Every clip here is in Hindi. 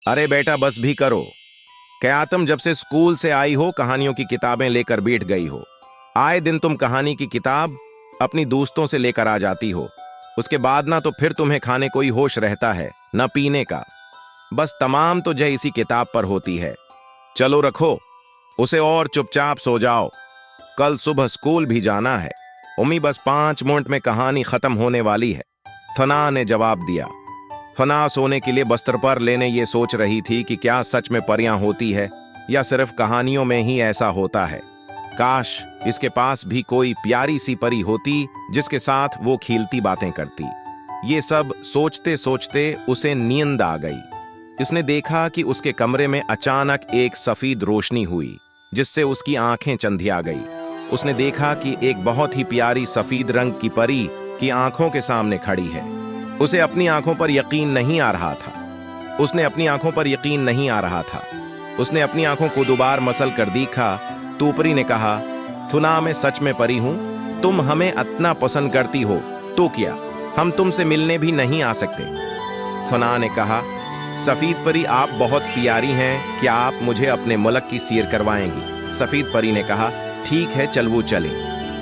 अरे बेटा बस भी करो। क्या तुम जब से स्कूल से आई हो कहानियों की किताबें लेकर बैठ गई हो? आए दिन तुम कहानी की किताब अपनी दोस्तों से लेकर आ जाती हो। उसके बाद ना तो फिर तुम्हें खाने कोई होश रहता है न पीने का। बस तमाम तो जय इसी किताब पर होती है। चलो रखो उसे और चुपचाप सो जाओ। कल सुबह स्कूल भी जाना है। उम्मी बस 5 मिनट में कहानी खत्म होने वाली है। फना ने जवाब दिया। फना सोने के लिए बस्तर पर लेने ये सोच रही थी कि क्या सच में परियां होती है या सिर्फ कहानियों में ही ऐसा होता है। काश इसके पास भी कोई प्यारी सी परी होती जिसके साथ वो खिलती बातें करती। ये सब सोचते सोचते उसे नींद आ गई। इसने देखा कि उसके कमरे में अचानक एक सफेद रोशनी हुई जिससे उसकी आंखें चंधिया गई। उसने देखा कि एक बहुत ही प्यारी सफेद रंग की परी की आंखों के सामने खड़ी है। उसे अपनी आंखों पर यकीन नहीं आ रहा था। उसने अपनी आंखों पर यकीन नहीं आ रहा था। उसने अपनी आंखों को दोबारा मसल कर देखा तो परी ने कहा, थुना मैं सच में परी हूं। तुम हमें इतना पसंद करती हो तो क्या हम तुमसे मिलने भी नहीं आ सकते? थुना ने कहा, सफेद परी आप बहुत प्यारी हैं, क्या आप मुझे अपने मुल्क की सैर करवाएंगी? सफेद परी ने कहा, ठीक है चल वो चले।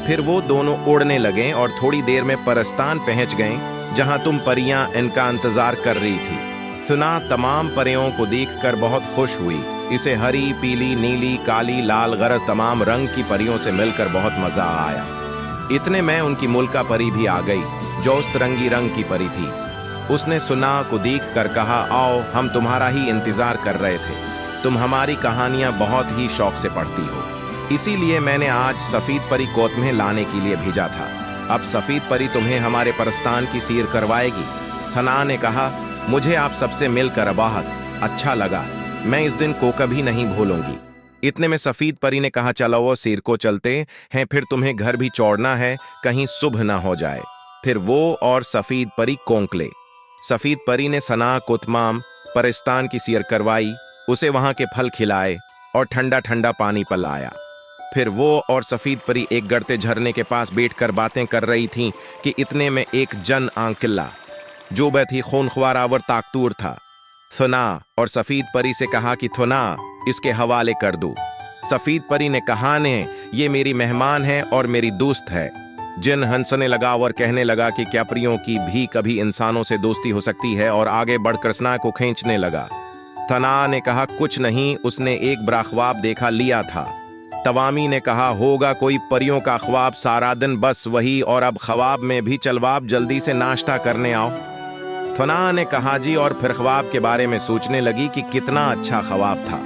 फिर वो दोनों उड़ने लगे और थोड़ी देर में परस्तान पहुंच गए जहां तुम परियां इनका इंतजार कर रही थी। सुना तमाम परियों को देखकर बहुत खुश हुई। इसे हरी, पीली, नीली, काली, लाल गरज तमाम रंग की परियों से मिलकर बहुत मजा आया। इतने में उनकी मुल्का परी भी आ गई जो उस तिरंगी रंग की परी थी। उसने सुना को देखकर कहा, आओ हम तुम्हारा ही इंतजार कर रहे थे। तुम हमारी कहानियां बहुत ही शौक से पढ़ती हो, इसीलिए मैंने आज सफेद परी को तुम्हें लाने के लिए भेजा था। अब सफेद परी तुम्हें हमारे परस्तान की सैर करवाएगी। थना ने कहा, मुझे आप सबसे मिलकर बहुत अच्छा लगा। मैं इस दिन को कभी नहीं भूलूंगी। इतने में सफेद परी ने कहा, चलो वो सैर को चलते हैं, फिर तुम्हें घर भी छोड़ना है, कहीं सुबह ना हो जाए। फिर वो और सफेद परी कोंकले। सफेद परी ने सना को तमाम परस्तान की सैर करवाई, उसे वहां के फल खिलाए और ठंडा ठंडा पानी पिलाया। फिर वो और सफेद परी एक गड़ते झरने के पास बैठकर बातें कर रही थीं कि इतने में एक जन आंकिल्ला जो थी खूनख्वार ताकतूर था। थुना और सफेद परी से कहा कि थुना इसके हवाले कर दो। सफेद परी ने कहा, ने ये मेरी मेहमान है और मेरी दोस्त है। जिन हंसने लगा और कहने लगा कि क्या परियों की भी कभी इंसानों से दोस्ती हो सकती है, और आगे बढ़कर सना को खींचने लगा। थना ने कहा, कुछ नहीं, उसने एक बड़ा ख्वाब देखा लिया था। तवामी ने कहा, होगा कोई परियों का ख्वाब, सारा दिन बस वही, और अब ख्वाब में भी चलवाब जल्दी से नाश्ता करने आओ। थना ने कहा, जी, और फिर ख्वाब के बारे में सोचने लगी कि कितना अच्छा ख्वाब था।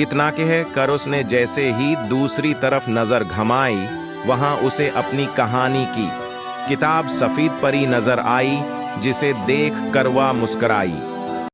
इतना कह कर उसने जैसे ही दूसरी तरफ नजर घमाई, वहां उसे अपनी कहानी की किताब सफेद परी नजर आई, जिसे देख कर वह मुस्कुराई।